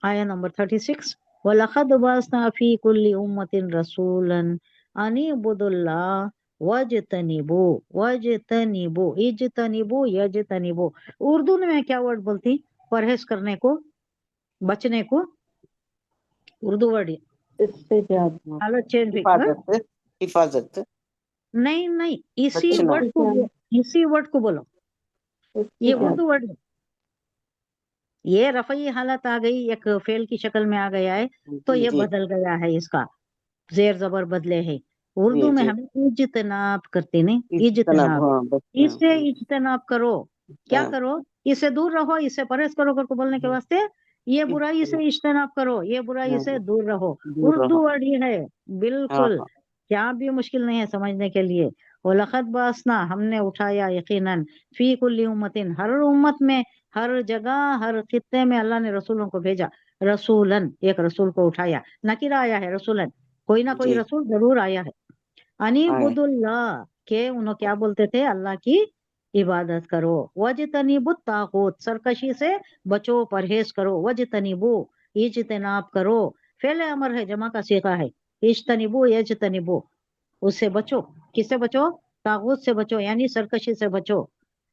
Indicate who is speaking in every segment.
Speaker 1: آیا نمبر 36 وَلَقَدْ بَعَثْنَا فِي كُلِّ أُمَّةٍ رَسُولًا أَنِ اعْبُدُوا اللَّهَ واجتنبو یجتنبو اردو میں کیا ورڈ بولتی پرہیز کرنے کو بچنے کو اردو ورڈ
Speaker 2: استجاب
Speaker 1: حالت چینج ہوئی
Speaker 3: حفاظت حفاظت
Speaker 1: نہیں اسی
Speaker 3: بچنا۔
Speaker 1: ورڈ کو بولو یہ اردو ورڈ یہ رفعی حالت آ گئی ایک فعل کی شکل میں آ گیا ہے تو یہ
Speaker 3: جی
Speaker 1: بدل گیا ہے اس کا زیر زبر بدلے ہے اردو میں
Speaker 3: جی
Speaker 1: ہمیں اجتناب کرتے نہیں
Speaker 3: اجتناب،
Speaker 1: اجتناب
Speaker 3: ہاں بچنا۔
Speaker 1: اس سے اجتناب کرو کیا
Speaker 3: ہاں،
Speaker 1: کرو اس سے دور رہو اس سے پرہیز کرو کر کو بولنے کے واسطے یہ برائی سے اجتناب کرو یہ برائی سے دور رہو
Speaker 3: دور
Speaker 1: اردو
Speaker 3: رہو۔
Speaker 1: ورڈ یہ ہے
Speaker 3: ہاں
Speaker 1: بالکل
Speaker 3: ہاں
Speaker 1: کیا بھی مشکل نہیں ہے سمجھنے کے لیے وَلَقَدْ بَعَثْنَا ہم نے اٹھایا یقیناً فی کل امتن ہر امت میں ہر جگہ ہر خطے میں اللہ نے رسولوں کو بھیجا رسولن ایک رسول کو اٹھایا نکرہ آیا ہے رسولن کوئی نہ کوئی
Speaker 3: جی
Speaker 1: رسول ضرور آیا ہے انی
Speaker 3: آئے۔
Speaker 1: بدھ اللہ کہ انہوں کیا بولتے تھے اللہ کی عبادت کرو وجتنیبو الطاغوت سرکشی سے بچو پرہیز کرو وجتنیبو اجتناب کرو فعل امر ہے جمع کا صیغہ ہے اجتنبو یجتنبو اس سے بچو کس سے بچو طاغوت سے بچو یعنی سرکشی سے بچو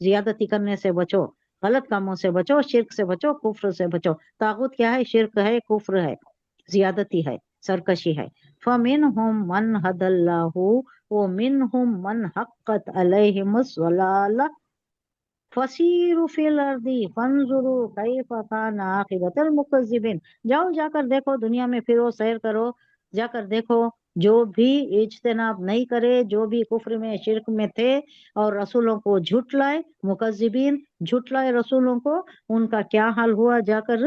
Speaker 1: زیادتی کرنے سے بچو غلط کاموں سے بچو شرک سے بچو کفر سے بچو طاغوت کیا ہے شرک ہے کفر ہے زیادتی ہے سرکشی ہے فَمِنْهُمْ مَنْ هَدَى اللَّهُ وَمِنْهُمْ مَنْ حَقَّتْ عَلَيْهِمُ الضَّلَالَةُ فَسِيرُوا فِي الْأَرْضِ فَانظُرُوا كَيْفَ كَانَ عَاقِبَةُ الْمُكَذِّبِينَ جاؤ جا کر دیکھو دنیا میں پھرو سیر کرو جا کر دیکھو جو بھی اجتناب نہیں کرے جو بھی کفر میں شرک میں تھے اور رسولوں کو جھٹلائے مکذبین جھٹلائے رسولوں کو ان کا کیا حال ہوا جا کر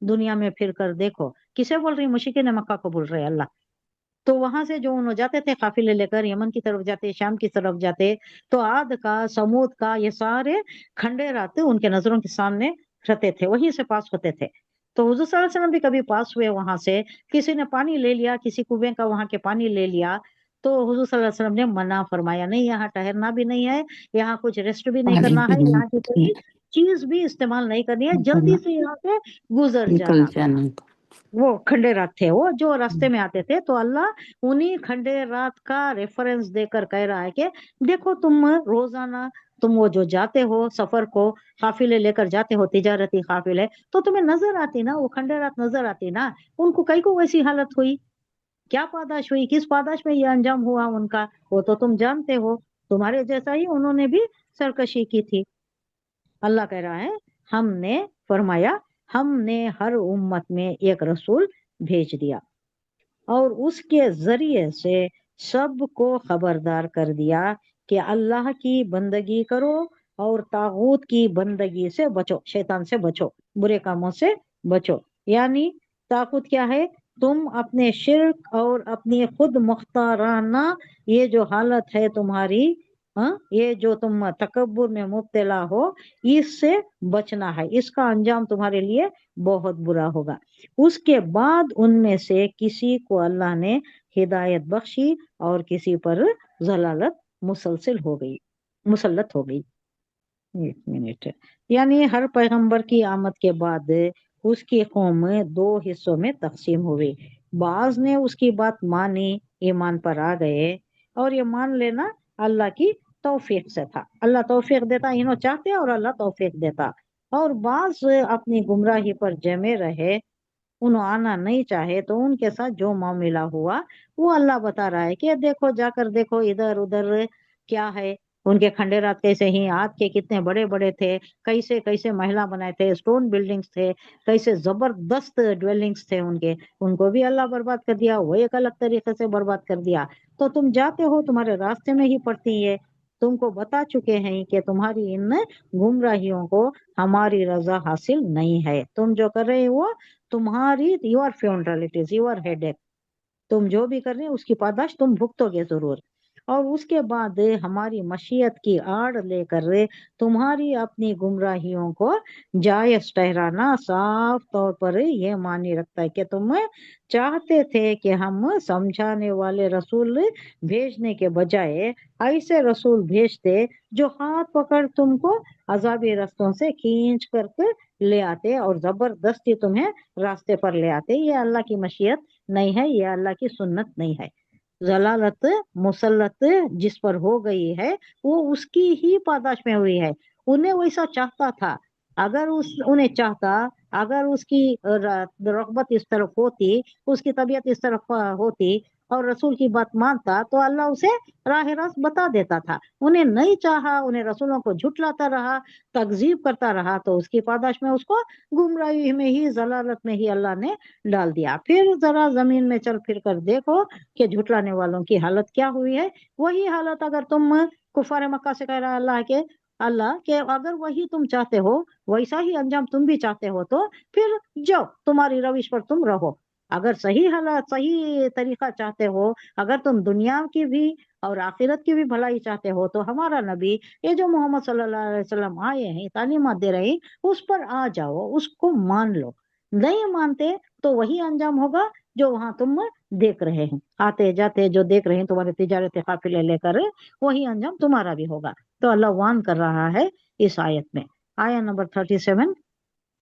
Speaker 1: دنیا میں پھر کر دیکھو کسے بول رہی مشرکین مکہ کو بول رہے اللہ تو وہاں سے جو انہوں جاتے تھے قافلے لے کر یمن کی طرف جاتے شام کی طرف جاتے تو عاد کا سمود کا یہ سارے کھنڈے رات ان کے نظروں کے سامنے رہتے تھے وہیں سے پاس ہوتے تھے تو حضور صلی اللہ علیہ وسلم بھی کبھی پاس ہوئے وہاں سے کسی نے پانی لے لیا کسی کنویں کا وہاں کے پانی لے لیا تو حضور صلی اللہ علیہ وسلم نے منع فرمایا نہیں یہاں ٹہرنا بھی نہیں ہے یہاں کچھ ریسٹ بھی نہیں کرنا ہے یہاں کی کوئی چیز بھی استعمال نہیں کرنی ہے جلدی سے یہاں سے گزر
Speaker 2: نکل
Speaker 1: جانا
Speaker 2: جانا
Speaker 1: وہ کھنڈے رات تھے وہ جو راستے میں آتے تھے تو اللہ انہی کھنڈے رات کا ریفرنس دے کر کہہ رہا ہے کہ دیکھو تم روزانہ تم وہ جو جاتے ہو سفر کو قافلے لے کر جاتے ہو تجارتی قافلے تو تمہیں نظر آتی نا وہ کھنڈے رات نظر آتی نا ان کو کئی کو ویسی حالت ہوئی کیا پاداش ہوئی کس پاداش میں یہ انجام ہوا ان کا وہ تو تم جانتے ہو تمہارے جیسا ہی انہوں نے بھی سرکشی کی تھی اللہ کہہ رہا ہے ہم نے فرمایا ہم نے ہر امت میں ایک رسول بھیج دیا اور اس کے ذریعے سے سب کو خبردار کر دیا کہ اللہ کی بندگی کرو اور طاغوت کی بندگی سے بچو شیطان سے بچو برے کاموں سے بچو یعنی طاغوت کیا ہے تم اپنے شرک اور اپنی خود مختارانہ یہ جو حالت ہے تمہاری یہ جو تم تکبر میں مبتلا ہو اس سے بچنا ہے اس کا انجام تمہارے لیے بہت برا ہوگا اس کے بعد ان میں سے کسی کو اللہ نے ہدایت بخشی اور کسی پر ضلالت مسلط ہو گئی ایک منٹ یعنی ہر پیغمبر کی آمد کے بعد اس کی قوم دو حصوں میں تقسیم ہوئی بعض نے اس کی بات مانی ایمان پر آ گئے اور یہ مان لینا اللہ کی توفیق سے تھا اللہ توفیق دیتا انہوں چاہتے اور اللہ توفیق دیتا اور بعض اپنی گمراہی پر جمے رہے انہوں آنا نہیں چاہے تو ان کے ساتھ جو معاملہ ہوا وہ اللہ بتا رہا ہے کہ دیکھو جا کر دیکھو ادھر ادھر کیا ہے ان کے کھنڈیرات کیسے ہی آج کے کتنے بڑے بڑے تھے کیسے کیسے محلہ بنائے تھے اسٹون بلڈنگز تھے کیسے زبردست ڈویلنگز تھے ان کو بھی اللہ برباد کر دیا وہ ایک الگ طریقے سے برباد کر دیا تو تم جاتے ہو تمہارے راستے میں ہی پڑتی ہے تم کو بتا چکے ہیں کہ تمہاری ان گمراہیوں کو ہماری رضا حاصل نہیں ہے تم جو کر رہے ہو تمہاری یور فیونڈل اٹ از یور ہیڈ ایک تم جو بھی کر رہے ہیں اس کی پاداش تم بھگتو گے ضرور اور اس کے بعد ہماری مشیت کی آڑ لے کر تمہاری اپنی گمراہیوں کو جائز ٹھہرانا صاف طور پر یہ معنی رکھتا ہے کہ تم چاہتے تھے کہ ہم سمجھانے والے رسول بھیجنے کے بجائے ایسے رسول بھیجتے جو ہاتھ پکڑ تم کو عذابی رستوں سے کھینچ کر کے لے آتے اور زبردستی تمہیں راستے پر لے آتے. یہ اللہ کی مشیت نہیں ہے، یہ اللہ کی سنت نہیں ہے. ضلالت مسلط جس پر ہو گئی ہے وہ اس کی ہی پاداش میں ہوئی ہے. انہیں ویسا چاہتا تھا، اگر انہیں چاہتا، اگر اس کی رغبت اس طرف ہوتی، اس کی طبیعت اس طرف ہوتی اور رسول کی بات مانتا تو اللہ اسے راہ راست بتا دیتا تھا. انہیں نہیں چاہا، انہیں رسولوں کو جھٹلاتا رہا، تکذیب کرتا رہا، تو اس کی پاداش میں اس کو گمراہی میں ہی، ضلالت میں ہی اللہ نے ڈال دیا. پھر ذرا زمین میں چل پھر کر دیکھو کہ جھٹلانے والوں کی حالت کیا ہوئی ہے. وہی حالت اگر تم کفار مکہ سے کہہ رہا اللہ کہ اگر وہی تم چاہتے ہو، ویسا ہی انجام تم بھی چاہتے ہو، تو پھر جاؤ، تمہاری روش پر تم رہو. اگر صحیح حالت، صحیح طریقہ چاہتے ہو، اگر تم دنیا کی بھی اور آخرت کی بھی بھلائی چاہتے ہو، تو ہمارا نبی یہ جو محمد صلی اللہ علیہ وسلم آئے ہیں، تعلیمات دے رہے ہیں، اس پر آ جاؤ، اس کو مان لو. نہیں مانتے تو وہی انجام ہوگا جو وہاں تم دیکھ رہے ہیں، آتے جاتے جو دیکھ رہے ہیں تمہارے تجارت قافلے لے کر، وہی انجام تمہارا بھی ہوگا. تو اللہ وان کر رہا ہے اس آیت میں. آیا نمبر 37.